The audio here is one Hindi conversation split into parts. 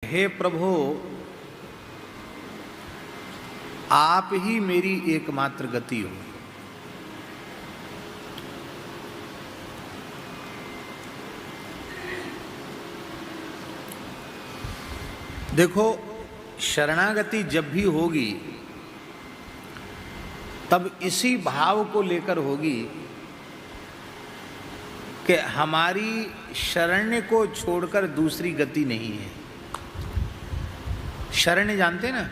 हे प्रभु, आप ही मेरी एकमात्र गति हो। देखो, शरणागति जब भी होगी तब इसी भाव को लेकर होगी कि हमारी शरण्य को छोड़कर दूसरी गति नहीं है। शरण्य जानते ना,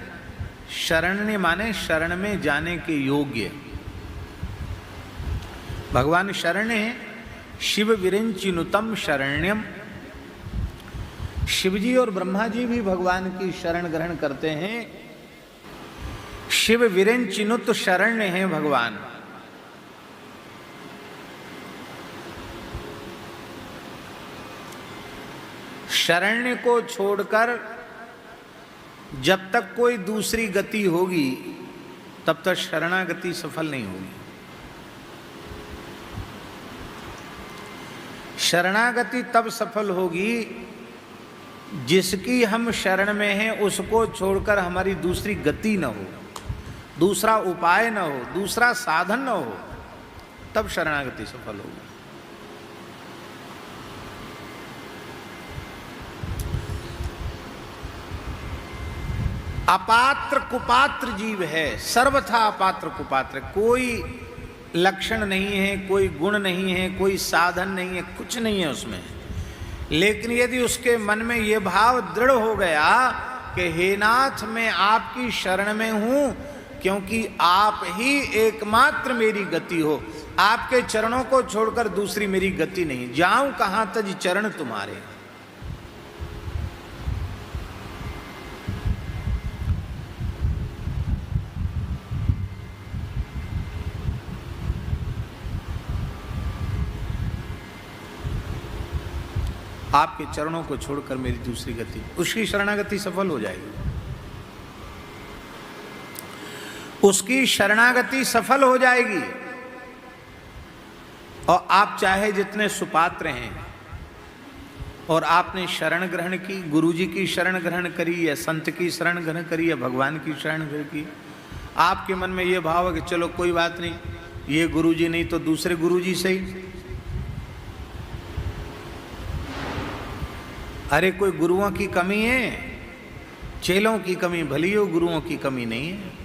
शरण्य माने शरण में जाने के योग्य। भगवान शरण्य है, शिव विरिंचिनुतम शरण्यम। शिवजी और ब्रह्मा जी भी भगवान की शरण ग्रहण करते हैं। शिव विरिंचिनुत शरण्य हैं भगवान। शरण्य को छोड़कर जब तक कोई दूसरी गति होगी तब तक शरणागति सफल नहीं होगी। शरणागति तब सफल होगी जिसकी हम शरण में हैं उसको छोड़कर हमारी दूसरी गति न हो, दूसरा उपाय न हो, दूसरा साधन न हो, तब शरणागति सफल होगी। अपात्र कुपात्र जीव है, सर्वथा अपात्र कुपात्र। कोई लक्षण नहीं है, कोई गुण नहीं है, कोई साधन नहीं है, कुछ नहीं है उसमें। लेकिन यदि उसके मन में ये भाव दृढ़ हो गया कि हे नाथ, मैं आपकी शरण में हूं, क्योंकि आप ही एकमात्र मेरी गति हो, आपके चरणों को छोड़कर दूसरी मेरी गति नहीं, जाऊं कहां तज चरण तुम्हारे। आपके चरणों को छोड़कर मेरी दूसरी गति, उसकी शरणागति सफल हो जाएगी। उसकी शरणागति सफल हो जाएगी। और आप चाहे जितने सुपात्र हैं और आपने शरण ग्रहण की, गुरुजी की शरण ग्रहण करी या संत की शरण ग्रहण करी या भगवान की शरण ग्रहण की, आपके मन में यह भाव है कि चलो कोई बात नहीं, ये गुरुजी नहीं तो दूसरे गुरुजी से ही। अरे कोई गुरुओं की कमी है, चेलों की कमी भली हो, गुरुओं की कमी नहीं है।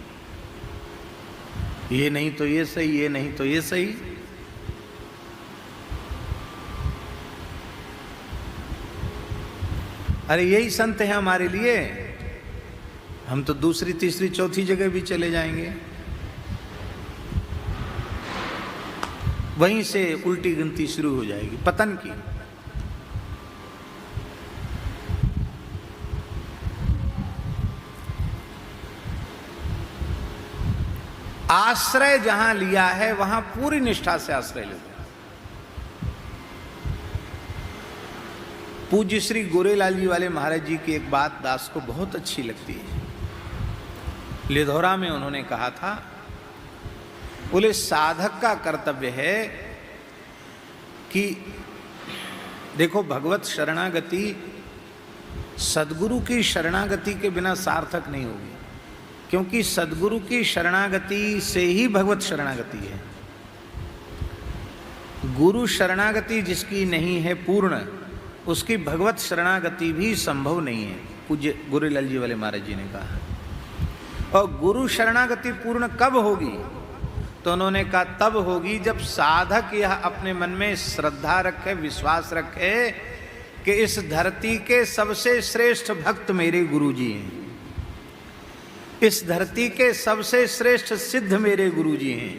ये नहीं तो ये सही, ये नहीं तो ये सही। अरे यही संत है हमारे लिए, हम तो दूसरी तीसरी चौथी जगह भी चले जाएंगे। वहीं से उल्टी गिनती शुरू हो जाएगी पतन की। आश्रय जहां लिया है वहां पूरी निष्ठा से आश्रय लेते हैं। पूज्य श्री गोरेलाल जी वाले महाराज जी की एक बात दास को बहुत अच्छी लगती है। लिधौरा में उन्होंने कहा था, बोले साधक का कर्तव्य है कि देखो, भगवत शरणागति सद्गुरु की शरणागति के बिना सार्थक नहीं होगी, क्योंकि सद्गुरु की शरणागति से ही भगवत शरणागति है। गुरु शरणागति जिसकी नहीं है पूर्ण, उसकी भगवत शरणागति भी संभव नहीं है, पूज्य गोरेलाल जी वाले महाराज जी ने कहा। और गुरु शरणागति पूर्ण कब होगी? तो उन्होंने कहा तब होगी जब साधक यह अपने मन में श्रद्धा रखे, विश्वास रखे कि इस धरती के सबसे श्रेष्ठ भक्त मेरे गुरु जी हैं, इस धरती के सबसे श्रेष्ठ सिद्ध मेरे गुरुजी हैं,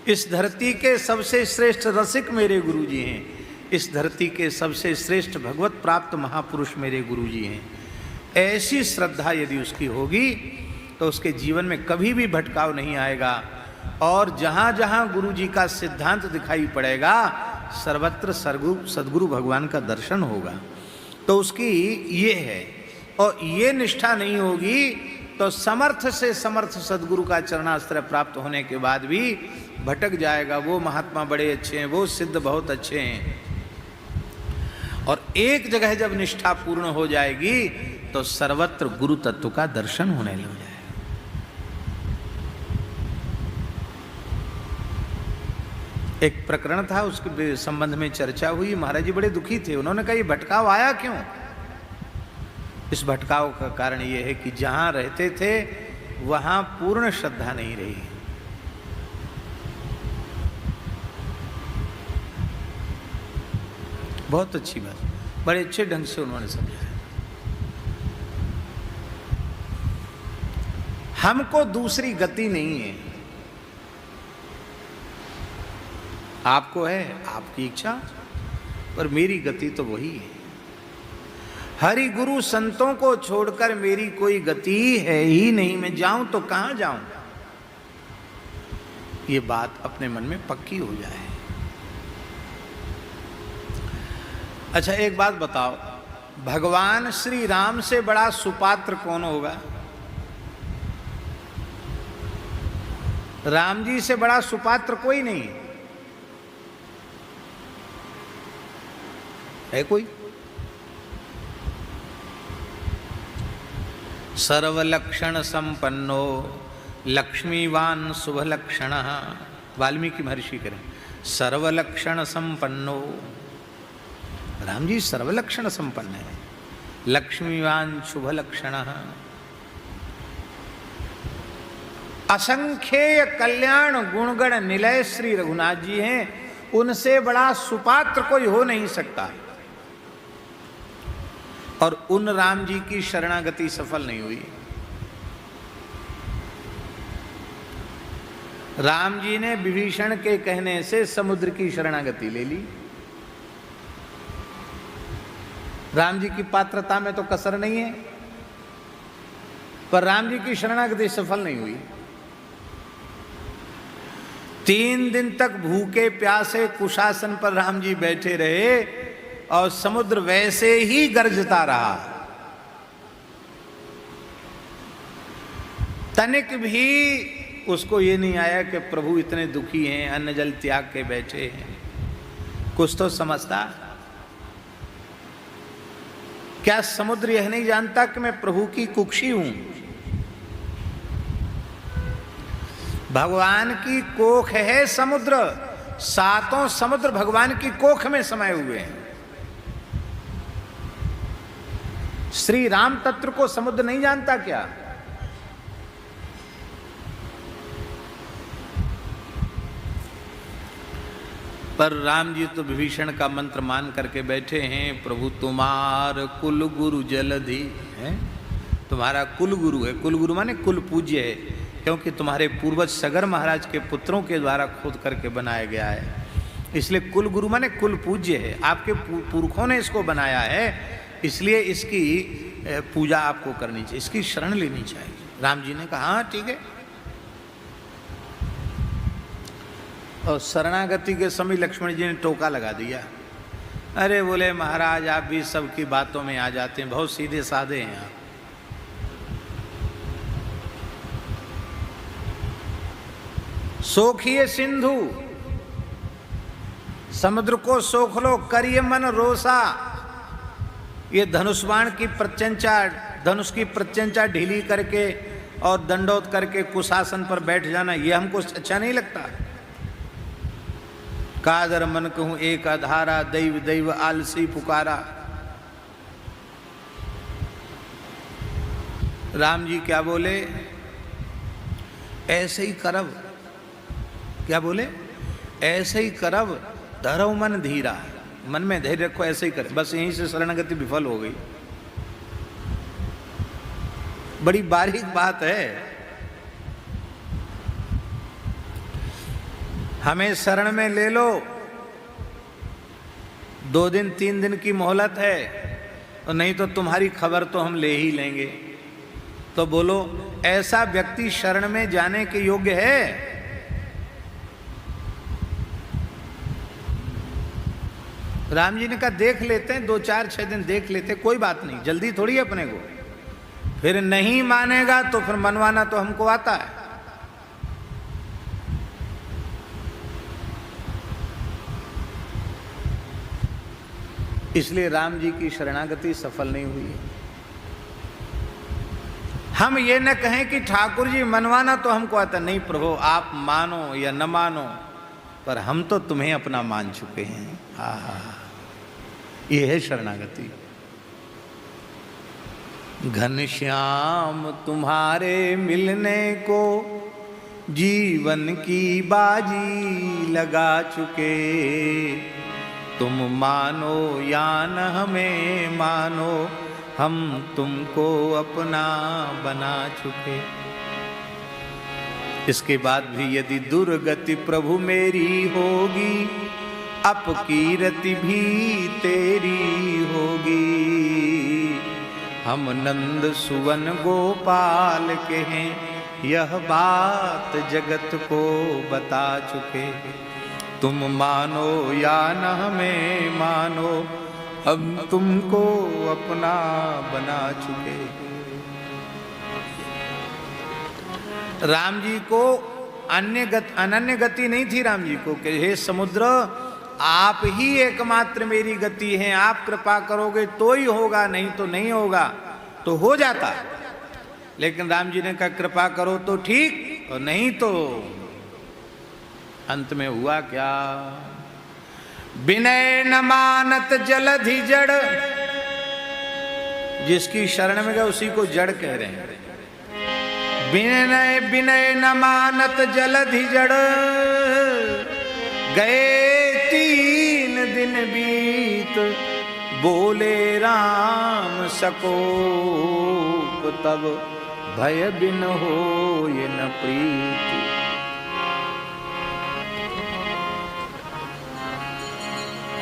इस धरती के सबसे श्रेष्ठ रसिक मेरे गुरुजी हैं, इस धरती के सबसे श्रेष्ठ भगवत प्राप्त महापुरुष मेरे गुरुजी हैं। ऐसी श्रद्धा यदि उसकी होगी तो उसके जीवन में कभी भी भटकाव नहीं आएगा। और जहाँ जहाँ गुरुजी का सिद्धांत दिखाई पड़ेगा, सर्वत्र सद्गुरु भगवान का दर्शन होगा। तो उसकी ये है। और ये निष्ठा नहीं होगी तो समर्थ से समर्थ सद्गुरु का चरणाश्रय प्राप्त होने के बाद भी भटक जाएगा। वो महात्मा बड़े अच्छे हैं, वो सिद्ध बहुत अच्छे हैं। और एक जगह जब निष्ठा पूर्ण हो जाएगी तो सर्वत्र गुरु तत्व का दर्शन होने लग जाए। एक प्रकरण था, उसके संबंध में चर्चा हुई। महाराज जी बड़े दुखी थे। उन्होंने कहा ये भटकाव आया क्यों? इस भटकाव का कारण ये है कि जहां रहते थे वहां पूर्ण श्रद्धा नहीं रही। बहुत अच्छी बात, बड़े अच्छे ढंग से उन्होंने समझाया। हमको दूसरी गति नहीं है। आपको है, आपकी इच्छा, पर मेरी गति तो वही है। हरि गुरु संतों को छोड़कर मेरी कोई गति है ही नहीं। मैं जाऊं तो कहां जाऊं? ये बात अपने मन में पक्की हो जाए। अच्छा एक बात बताओ, भगवान श्री राम से बड़ा सुपात्र कौन होगा? राम जी से बड़ा सुपात्र कोई नहीं है। कोई? सर्वलक्षण संपन्नो लक्ष्मीवान शुभ लक्षण। वाल्मीकि महर्षि करें, सर्वलक्षण संपन्नो। राम जी सर्वलक्षण संपन्न है, लक्ष्मीवान शुभ लक्षण। असंख्येय कल्याण गुणगण निलय श्री रघुनाथ जी हैं। उनसे बड़ा सुपात्र कोई हो नहीं सकता। और उन राम जी की शरणागति सफल नहीं हुई। राम जी ने विभीषण के कहने से समुद्र की शरणागति ले ली। राम जी की पात्रता में तो कसर नहीं है, पर राम जी की शरणागति सफल नहीं हुई। 3 दिन तक भूखे प्यासे कुशासन पर राम जी बैठे रहे और समुद्र वैसे ही गरजता रहा। तनिक भी उसको ये नहीं आया कि प्रभु इतने दुखी हैं, अन्न जल त्याग के बैठे हैं। कुछ तो समझता। क्या समुद्र यह नहीं जानता कि मैं प्रभु की कुक्षी हूं? भगवान की कोख है समुद्र। 7 समुद्र भगवान की कोख में समाये हुए हैं। श्री राम तत्व को समुद्र नहीं जानता क्या? पर राम जी तो विभीषण का मंत्र मान करके बैठे हैं। प्रभु तुम्हार कुल गुरु जलधि है। तुम्हारा कुल गुरु है। कुल गुरु माने कुल पूज्य है, क्योंकि तुम्हारे पूर्वज सगर महाराज के पुत्रों के द्वारा खोद करके बनाया गया है। इसलिए कुल गुरु माने कुल पूज्य है। आपके पुरखों ने इसको बनाया है, इसलिए इसकी पूजा आपको करनी चाहिए, इसकी शरण लेनी चाहिए। राम जी ने कहा हाँ ठीक है। और शरणागति के समय लक्ष्मण जी ने टोका लगा दिया। अरे बोले महाराज आप भी सबकी बातों में आ जाते हैं, बहुत सीधे साधे हैं आप। सोखिए सिंधु, समुद्र को सोख लो, करिए मन रोसा। ये धनुष्बाण की प्रत्यंचा, धनुष की प्रत्यंचा ढीली करके और दंडोत करके कुशासन पर बैठ जाना, ये हमको अच्छा नहीं लगता। कादर मन कहूं एक अधारा, दैव दैव आलसी पुकारा। राम जी क्या बोले? ऐसे ही करब। क्या बोले? ऐसे ही करब, धरव मन धीरा। मन में धैर्य रखो, ऐसे ही कर। बस यहीं से शरणागति विफल हो गई। बड़ी बारीक बात है। हमें शरण में ले लो, 2 दिन 3 दिन की मोहलत है, और नहीं तो तुम्हारी खबर तो हम ले ही लेंगे। तो बोलो ऐसा व्यक्ति शरण में जाने के योग्य है? राम जी ने कहा देख लेते हैं, 2 4 6 दिन देख लेते, कोई बात नहीं, जल्दी थोड़ी है अपने को। फिर नहीं मानेगा तो फिर मनवाना तो हमको आता है। इसलिए राम जी की शरणागति सफल नहीं हुई। हम ये न कहें कि ठाकुर जी मनवाना तो हमको आता नहीं प्रभु, आप मानो या न मानो, पर हम तो तुम्हें अपना मान चुके हैं। आहा, ये है शरणागति। घनश्याम तुम्हारे मिलने को जीवन की बाजी लगा चुके, तुम मानो या न हमें मानो, हम तुमको अपना बना चुके। इसके बाद भी यदि दुर्गति प्रभु मेरी होगी, अपकीरति भी तेरी होगी। हम नंद सुवन गोपाल के हैं, यह बात जगत को बता चुके। तुम मानो या न हमें मानो, हम तुमको अपना बना चुके। राम जी को अनन्य गति नहीं थी राम जी को कि हे समुद्र आप ही एकमात्र मेरी गति हैं, आप कृपा करोगे तो ही होगा, नहीं तो नहीं होगा। तो हो जाता, लेकिन राम जी ने कहा कृपा करो तो ठीक, और नहीं तो अंत में हुआ क्या? विनय न मानत जलधि जड़, जिसकी शरण में गए उसी को जड़ कह रहे हैं। विनय विनय न मानत जलधि जड़, गए 3 दिन बीत, बोले राम सकोप, तब भय बिन होय न प्रीति।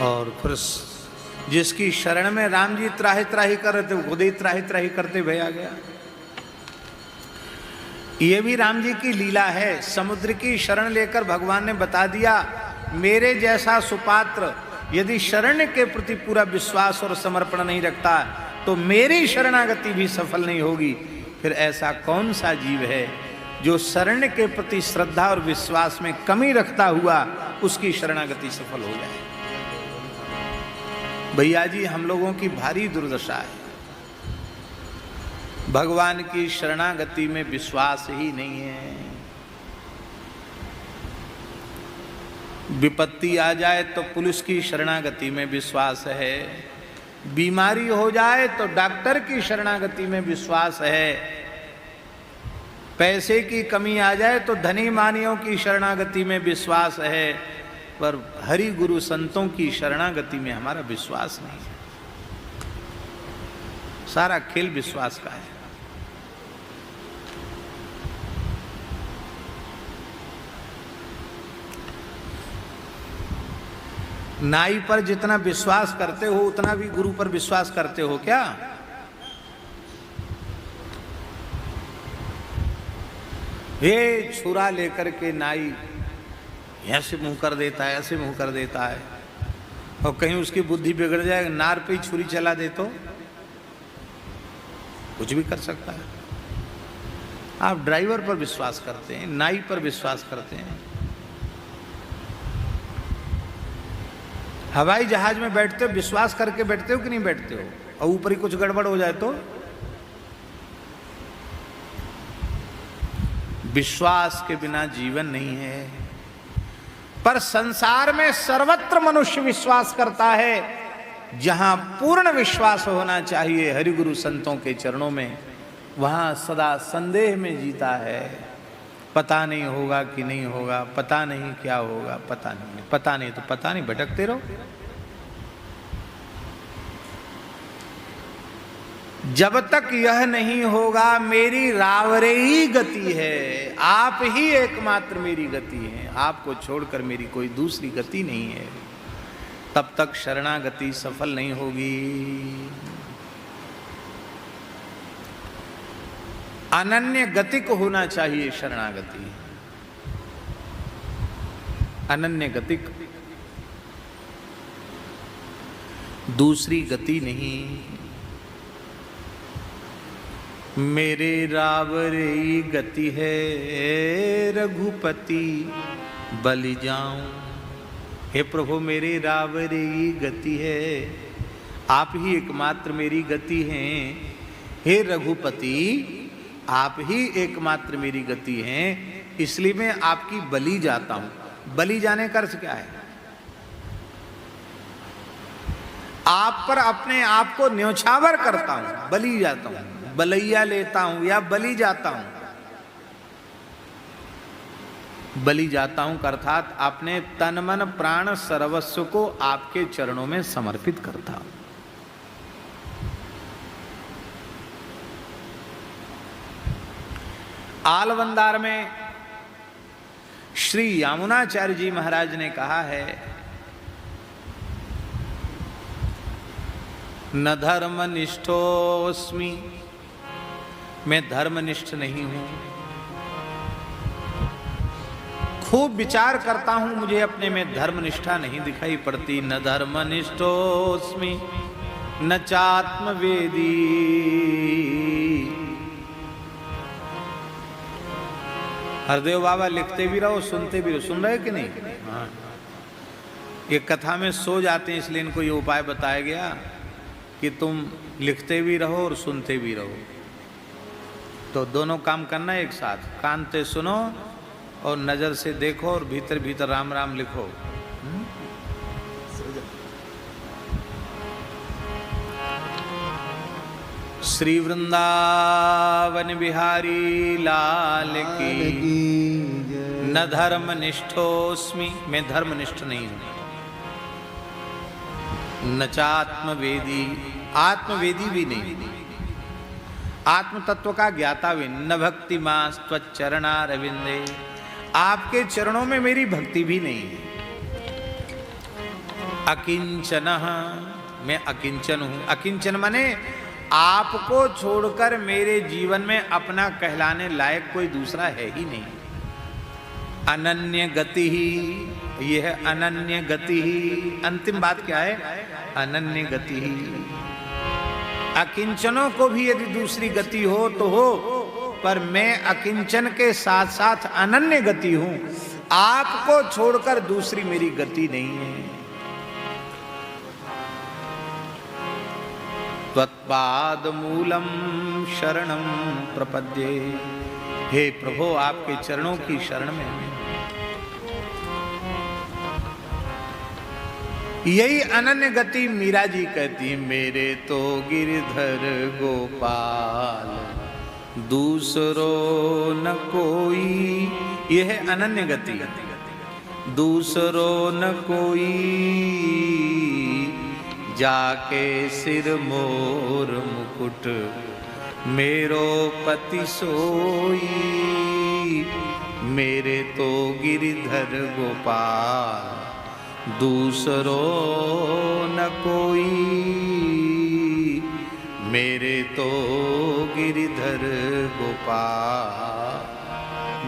और फिर जिसकी शरण में राम जी त्राहि त्राहि कर रहे थे, खुद ही त्राहि त्राहि करते भय आ गया। ये भी राम जी की लीला है। समुद्र की शरण लेकर भगवान ने बता दिया, मेरे जैसा सुपात्र यदि शरण के प्रति पूरा विश्वास और समर्पण नहीं रखता तो मेरी शरणागति भी सफल नहीं होगी। फिर ऐसा कौन सा जीव है जो शरण के प्रति श्रद्धा और विश्वास में कमी रखता हुआ उसकी शरणागति सफल हो जाए? भैया जी, हम लोगों की भारी दुर्दशा है, भगवान की शरणागति में विश्वास ही नहीं है। विपत्ति आ जाए तो पुलिस की शरणागति में विश्वास है, बीमारी हो जाए तो डॉक्टर की शरणागति में विश्वास है, पैसे की कमी आ जाए तो धनी मानियों की शरणागति में विश्वास है, पर हरि गुरु संतों की शरणागति में हमारा विश्वास नहीं है। सारा खेल विश्वास का है। नाई पर जितना विश्वास करते हो उतना भी गुरु पर विश्वास करते हो क्या? ये छुरा लेकर के नाई ऐसे मुंह कर देता है, ऐसे मुंह कर देता है, और कहीं उसकी बुद्धि बिगड़ जाए, नार पे ही छुरी चला दे तो कुछ भी कर सकता है। आप ड्राइवर पर विश्वास करते हैं, नाई पर विश्वास करते हैं। हवाई जहाज में बैठते हो, विश्वास करके बैठते हो कि नहीं बैठते हो? और ऊपर ही कुछ गड़बड़ हो जाए तो? विश्वास के बिना जीवन नहीं है। पर संसार में सर्वत्र मनुष्य विश्वास करता है। जहां पूर्ण विश्वास होना चाहिए हरि गुरु संतों के चरणों में, वहां सदा संदेह में जीता है। पता नहीं होगा कि नहीं होगा, पता नहीं क्या होगा, पता नहीं, पता नहीं तो पता नहीं, भटकते रहो। जब तक यह नहीं होगा मेरी रावरे ही गति है, आप ही एकमात्र मेरी गति है, आपको छोड़कर मेरी कोई दूसरी गति नहीं है, तब तक शरणागति सफल नहीं होगी। अनन्य गतिक होना चाहिए शरणागति, अनन्य गतिक, दूसरी गति नहीं। मेरे रावरे गति है रघुपति बलि जाऊं। हे प्रभु, मेरे रावरे गति है, आप ही एकमात्र मेरी गति हैं। हे रघुपति, आप ही एकमात्र मेरी गति हैं, इसलिए मैं आपकी बलि जाता हूं। बलि जाने का अर्थ क्या है? आप पर अपने आप को न्यौछावर करता हूं, बलि जाता हूं, बलैया लेता हूं या बलि जाता हूं। बलि जाता हूं अर्थात अपने तन मन प्राण सर्वस्व को आपके चरणों में समर्पित करता हूं। आलवंदार में श्री यामुनाचार्य जी महाराज ने कहा है, न धर्मनिष्ठोस्मि, मैं धर्मनिष्ठ नहीं हूं। खूब विचार करता हूं, मुझे अपने में धर्मनिष्ठा नहीं दिखाई पड़ती। न धर्मनिष्ठोस्मि न चात्मवेदी। हरदेव बाबा लिखते भी रहो, सुनते भी रहो। सुन रहे कि नहीं? हाँ, ये कथा में सो जाते हैं, इसलिए इनको ये उपाय बताया गया कि तुम लिखते भी रहो और सुनते भी रहो। तो दोनों काम करना एक साथ, कान से सुनो और नजर से देखो और भीतर भीतर राम राम लिखो। श्री वृंदावन बिहारी लाल की। न धर्मनिष्ठोस्मि, मैं धर्मनिष्ठ नहीं हूं। न चात्मवेदी, आत्मवेदी भी नहीं, आत्म तत्व का ज्ञाता भी। न भक्ति मास त्वच्चरणारविंदे, आपके चरणों में मेरी भक्ति भी नहीं है। अकिंचन, मैं अकिंचन हूं। अकिंचन माने आपको छोड़कर मेरे जीवन में अपना कहलाने लायक कोई दूसरा है ही नहीं। अनन्य गति ही, यह है अनन्य गति ही। अंतिम बात क्या है? अनन्य गति ही। अकिंचनों को भी यदि दूसरी गति हो तो हो, पर मैं अकिंचन के साथ साथ अनन्य गति हूं। आपको छोड़कर दूसरी मेरी गति नहीं है। त्वत्पाद मूलम शरणम प्रपद्ये, हे प्रभु आपके चरणों की शरण में हूं। यही अनन्य गति मीरा जी कहती, मेरे तो गिरधर गोपाल दूसरो न कोई। यह है अनन्य गति, दूसरो न कोई, जाके सिर मोर मुकुट मेरो पति सोई। मेरे तो गिरधर गोपाल दूसरो न कोई, मेरे तो गिरधर गोपाल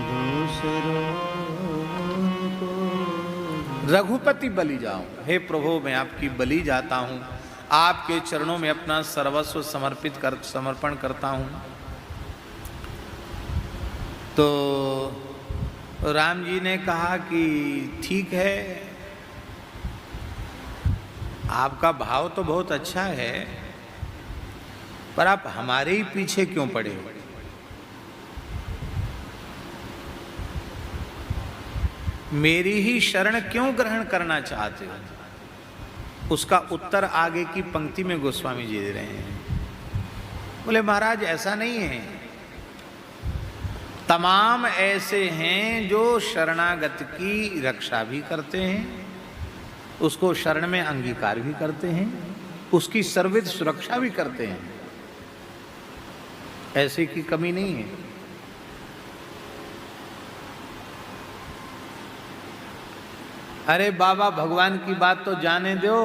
दूसरो न कोई। रघुपति बलि जाऊं, हे प्रभु मैं आपकी बलि जाता हूं। आपके चरणों में अपना सर्वस्व समर्पण करता हूं। तो राम जी ने कहा कि ठीक है, आपका भाव तो बहुत अच्छा है, पर आप हमारे ही पीछे क्यों पड़े हो? मेरी ही शरण क्यों ग्रहण करना चाहते हो? उसका उत्तर आगे की पंक्ति में गोस्वामी जी दे रहे हैं। बोले महाराज ऐसा नहीं है, तमाम ऐसे हैं जो शरणागत की रक्षा भी करते हैं, उसको शरण में अंगीकार भी करते हैं, उसकी सर्वविध सुरक्षा भी करते हैं। ऐसे की कमी नहीं है। अरे बाबा भगवान की बात तो जाने दो,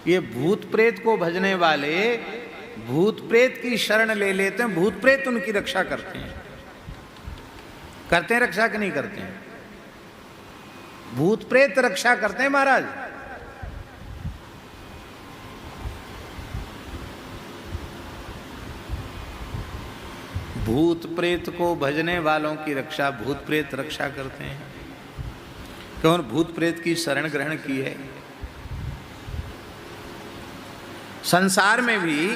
ये भूत प्रेत को भजने वाले भूत प्रेत की शरण ले लेते हैं, भूत प्रेत उनकी रक्षा करते हैं। करते हैं रक्षा कि नहीं करते हैं? भूत प्रेत रक्षा करते हैं महाराज। भूत प्रेत को भजने वालों की रक्षा भूत प्रेत रक्षा करते हैं। कौन भूत प्रेत की शरण ग्रहण की है? संसार में भी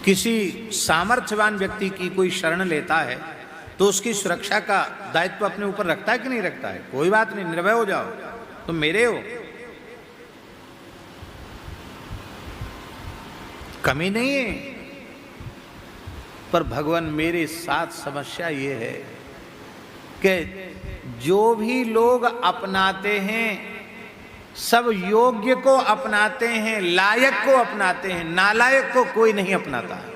किसी सामर्थ्यवान व्यक्ति की कोई शरण लेता है तो उसकी सुरक्षा का दायित्व अपने ऊपर रखता है कि नहीं रखता है? कोई बात नहीं, निर्भय हो जाओ, तुम मेरे हो, कमी नहीं है। पर भगवान मेरे साथ समस्या ये है कि जो भी लोग अपनाते हैं सब योग्य को अपनाते हैं, लायक को अपनाते हैं, नालायक को कोई नहीं अपनाता है।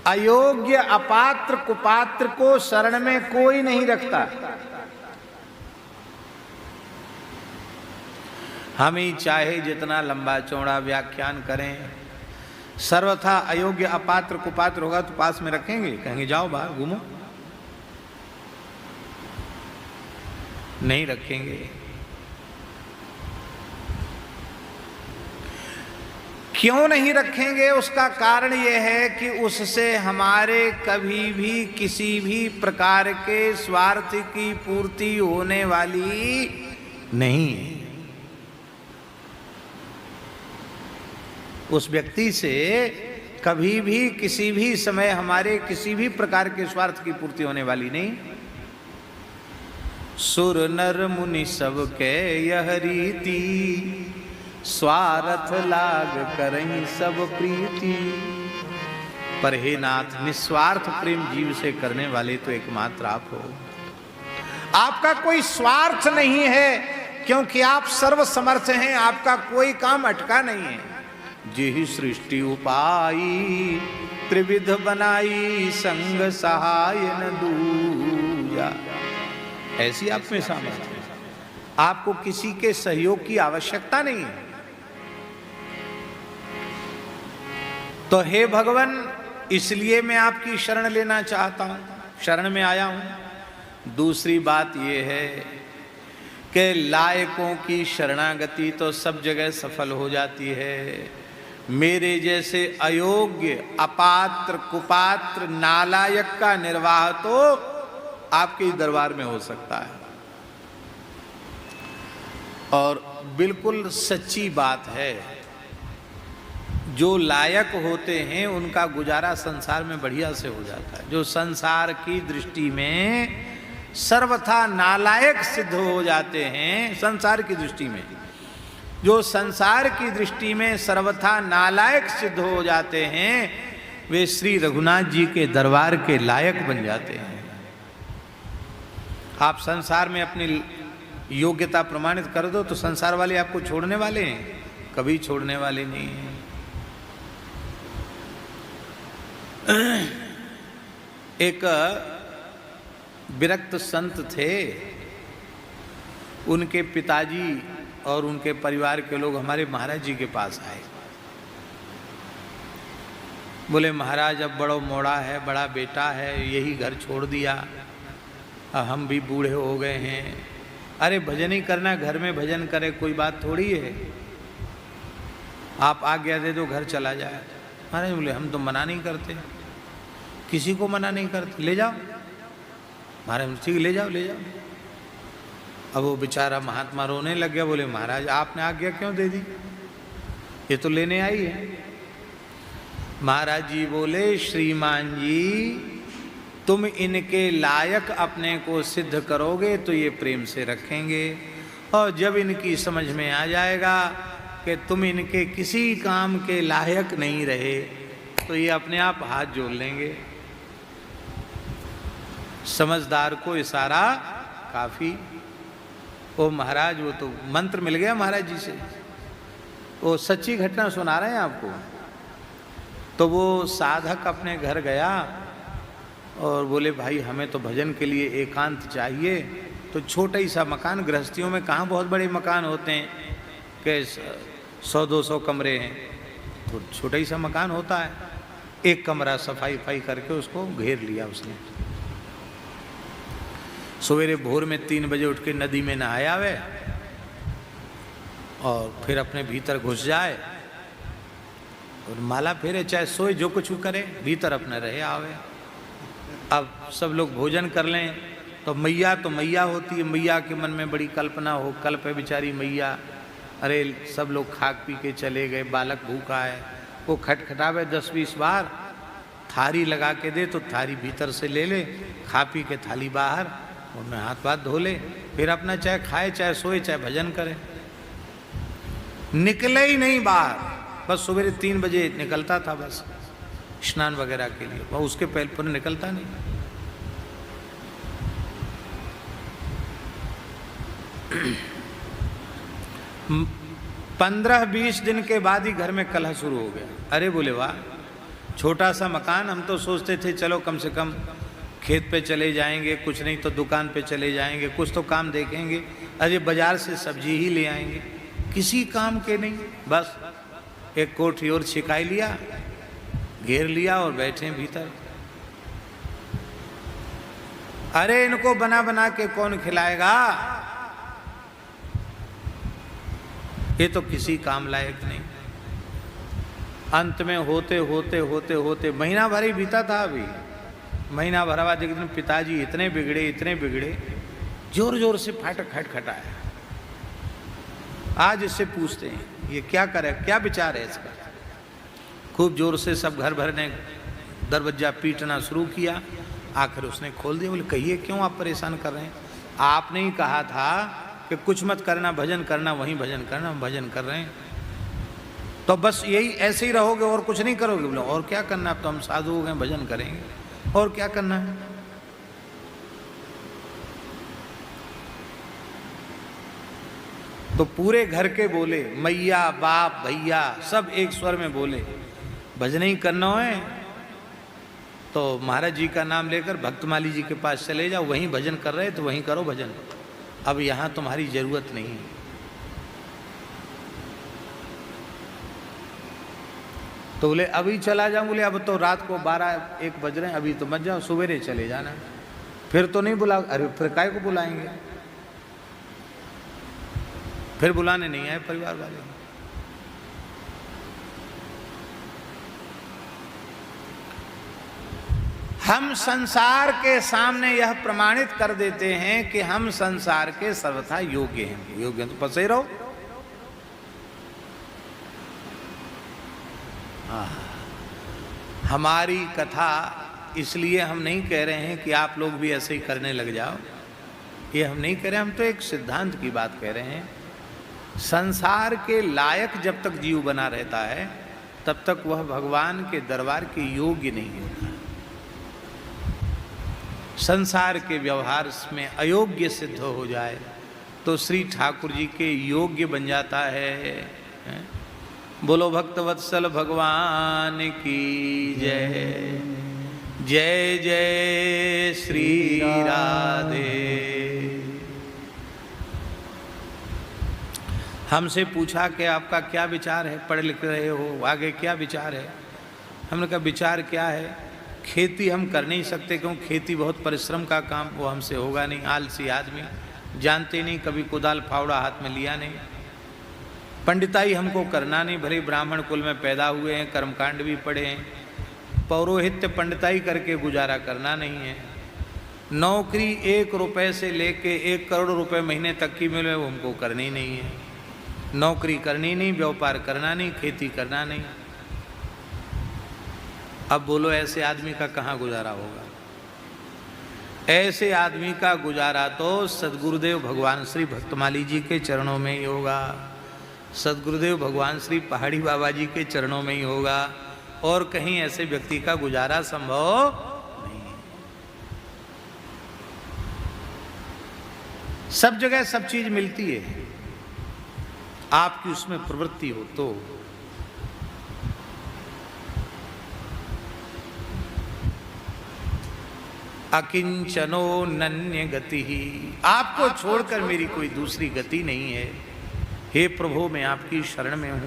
अयोग्य, अपात्र, कुपात्र को शरण में कोई नहीं रखता। हम ही चाहे जितना लंबा चौड़ा व्याख्यान करें, सर्वथा अयोग्य, अपात्र, कुपात्र होगा तो पास में रखेंगे? कहेंगे जाओ बाहर घूमो, नहीं रखेंगे। क्यों नहीं रखेंगे? उसका कारण यह है कि उससे हमारे कभी भी किसी भी प्रकार के स्वार्थ की पूर्ति होने वाली नहीं है। उस व्यक्ति से कभी भी किसी भी समय हमारे किसी भी प्रकार के स्वार्थ की पूर्ति होने वाली नहीं। सुर नर मुनि सब के यह रीति, स्वार्थ लाग करहीं सब प्रीति। पर हे नाथ, निस्वार्थ प्रेम जीव से करने वाले तो एकमात्र आप हो। आपका कोई स्वार्थ नहीं है क्योंकि आप सर्वसमर्थ हैं, आपका कोई काम अटका नहीं है। जेहि सृष्टि उपाई, त्रिविध बनाई, संग सहाय न दूजा। ऐसी आप में सामर्थ्य है, आपको किसी के सहयोग की आवश्यकता नहीं है। तो हे भगवान, इसलिए मैं आपकी शरण लेना चाहता हूं, शरण में आया हूं। दूसरी बात यह है कि लायकों की शरणागति तो सब जगह सफल हो जाती है। मेरे जैसे अयोग्य, अपात्र, कुपात्र, नालायक का निर्वाह तो आपके दरबार में हो सकता है। और बिल्कुल सच्ची बात है, जो लायक होते हैं उनका गुजारा संसार में बढ़िया से हो जाता है। जो संसार की दृष्टि में सर्वथा नालायक सिद्ध हो जाते हैं, संसार की दृष्टि में जो संसार की दृष्टि में सर्वथा नालायक सिद्ध हो जाते हैं, वे श्री रघुनाथ जी के दरबार के लायक बन जाते हैं। आप संसार में अपनी योग्यता प्रमाणित कर दो तो संसार वाले आपको छोड़ने वाले हैं? कभी छोड़ने वाले नहीं हैं। एक विरक्त संत थे, उनके पिताजी और उनके परिवार के लोग हमारे महाराज जी के पास आए। बोले महाराज, अब बड़ा मोड़ा है, बड़ा बेटा है, यही घर छोड़ दिया, अब हम भी बूढ़े हो गए हैं। अरे भजन ही करना, घर में भजन करे कोई बात थोड़ी है, आप आज्ञा दे दो घर चला जाए। महाराज बोले हम तो मना नहीं करते, किसी को मना नहीं करते, ले जाओ। महाराज ठीक ले जाओ, ले जाओ। अब वो बेचारा महात्मा रोने लग गया। बोले महाराज आपने आज्ञा क्यों दे दी, ये तो लेने आई है। महाराज जी बोले श्रीमान जी, तुम इनके लायक अपने को सिद्ध करोगे तो ये प्रेम से रखेंगे, और जब इनकी समझ में आ जाएगा कि तुम इनके किसी काम के लायक नहीं रहे तो ये अपने आप हाथ जोड़ लेंगे। समझदार को इशारा काफी। ओ महाराज, वो तो मंत्र मिल गया महाराज जी से, वो सच्ची घटना सुना रहे हैं आपको। तो वो साधक अपने घर गया और बोले भाई हमें तो भजन के लिए एकांत चाहिए। तो छोटा ही सा मकान, गृहस्थियों में कहाँ बहुत बड़े मकान होते हैं कि 100-200 कमरे हैं, तो छोटा ही सा मकान होता है। एक कमरा सफाई करके उसको घेर लिया उसने। सवेरे भोर में 3 बजे उठ के नदी में नहाया वे और फिर अपने भीतर घुस जाए और माला फेरे, चाहे सोए जो कुछ करे, भीतर अपने रहे आवे। अब सब लोग भोजन कर लें तो मैया होती है, मैया के मन में बड़ी कल्पना हो, कल्प है बेचारी मैया। अरे सब लोग खा पी के चले गए, बालक भूखा है, वो खटखटावे 10-20 बार, थारी लगा के दे तो थारी भीतर से ले ले, खा पी के थाली बाहर, उनमें हाथ पाथ धो ले, फिर अपना चाहे खाए चाहे सोए चाहे भजन करे। निकले ही नहीं बाहर, बस सवेरे 3 बजे निकलता था बस स्नान वगैरह के लिए, वह उसके पहले पर निकलता नहीं। 15-20 दिन के बाद ही घर में कलह शुरू हो गया। अरे बोले वाह, छोटा सा मकान, हम तो सोचते थे चलो कम से कम खेत पे चले जाएंगे, कुछ नहीं तो दुकान पे चले जाएंगे, कुछ तो काम देखेंगे, अरे बाजार से सब्जी ही ले आएंगे, किसी काम के नहीं, बस एक कोठी और छिकाई लिया, घेर लिया और बैठे भीतर। अरे इनको बना बना के कौन खिलाएगा, ये तो किसी काम लायक नहीं। अंत में होते होते होते होते महीना भर ही बीता था। अभी महीना भर बाद एक दिन पिताजी इतने बिगड़े, जोर जोर से फाटक खटखटाया। आज इससे पूछते हैं ये क्या करे, क्या विचार है इसका। खूब जोर से सब घर भर ने दरवाजा पीटना शुरू किया। आखिर उसने खोल दिया। बोले कहिए क्यों आप परेशान कर रहे हैं, आपने ही कहा था कि कुछ मत करना, भजन करना, वहीं भजन करना, हम भजन कर रहे हैं, तो बस यही ऐसे ही रहोगे और कुछ नहीं करोगे। बोले और क्या करना, अब तो हम साधु हो गए, भजन करेंगे, और क्या करना है। तो पूरे घर के बोले, मैया बाप भैया सब एक स्वर में बोले भजन ही करना है तो महाराज जी का नाम लेकर भक्तमाली जी के पास चले जाओ, वहीं भजन कर रहे तो वहीं करो भजन, अब यहाँ तुम्हारी जरूरत नहीं है। तो बोले अभी चला जाऊं। बोले अब तो रात को 12-1 बज रहे हैं, अभी तो मत जाओ, सवेरे चले जाना। फिर तो नहीं बुला, अरे फिर काय को बुलाएंगे, फिर बुलाने नहीं आए परिवार वाले। हम संसार के सामने यह प्रमाणित कर देते हैं कि हम संसार के सर्वथा योग्य हैं। योग्य तो फंसे रहो। हमारी कथा इसलिए हम नहीं कह रहे हैं कि आप लोग भी ऐसे ही करने लग जाओ, ये हम नहीं कह रहे, हम तो एक सिद्धांत की बात कह रहे हैं। संसार के लायक जब तक जीव बना रहता है तब तक वह भगवान के दरबार के योग्य नहीं होता। संसार के व्यवहार में अयोग्य सिद्ध हो जाए तो श्री ठाकुर जी के योग्य बन जाता है। बोलो भक्तवत्सल भगवान की जय। जय जय श्री राधे। हमसे पूछा कि आपका क्या विचार है, पढ़े लिख रहे हो, आगे क्या विचार है। हमने कहा विचार क्या है, खेती हम कर नहीं सकते क्योंकि खेती बहुत परिश्रम का काम, वो हमसे होगा नहीं। आलसी आदमी, जानते नहीं, कभी कुदाल फावड़ा हाथ में लिया नहीं। पंडिताई हमको करना नहीं, भले ब्राह्मण कुल में पैदा हुए हैं, कर्मकांड भी पढ़े हैं, पौरोहित्य पंडिताई करके गुजारा करना नहीं है। नौकरी 1 रुपए से लेके 1 करोड़ रुपए महीने तक की मिले वो हमको करनी नहीं है। नौकरी करनी नहीं, व्यापार करना नहीं, खेती करना नहीं। अब बोलो ऐसे आदमी का कहाँ गुजारा होगा। ऐसे आदमी का गुजारा तो सदगुरुदेव भगवान श्री भक्तमाली जी के चरणों में ही होगा, सदगुरुदेव भगवान श्री पहाड़ी बाबा जी के चरणों में ही होगा, और कहीं ऐसे व्यक्ति का गुजारा संभव नहीं है। सब जगह सब चीज मिलती है, आपकी उसमें प्रवृत्ति हो तो। अकिंचनो नन्य गति ही, आपको छोड़कर मेरी कोई दूसरी गति नहीं है। हे प्रभु मैं आपकी शरण में हूँ,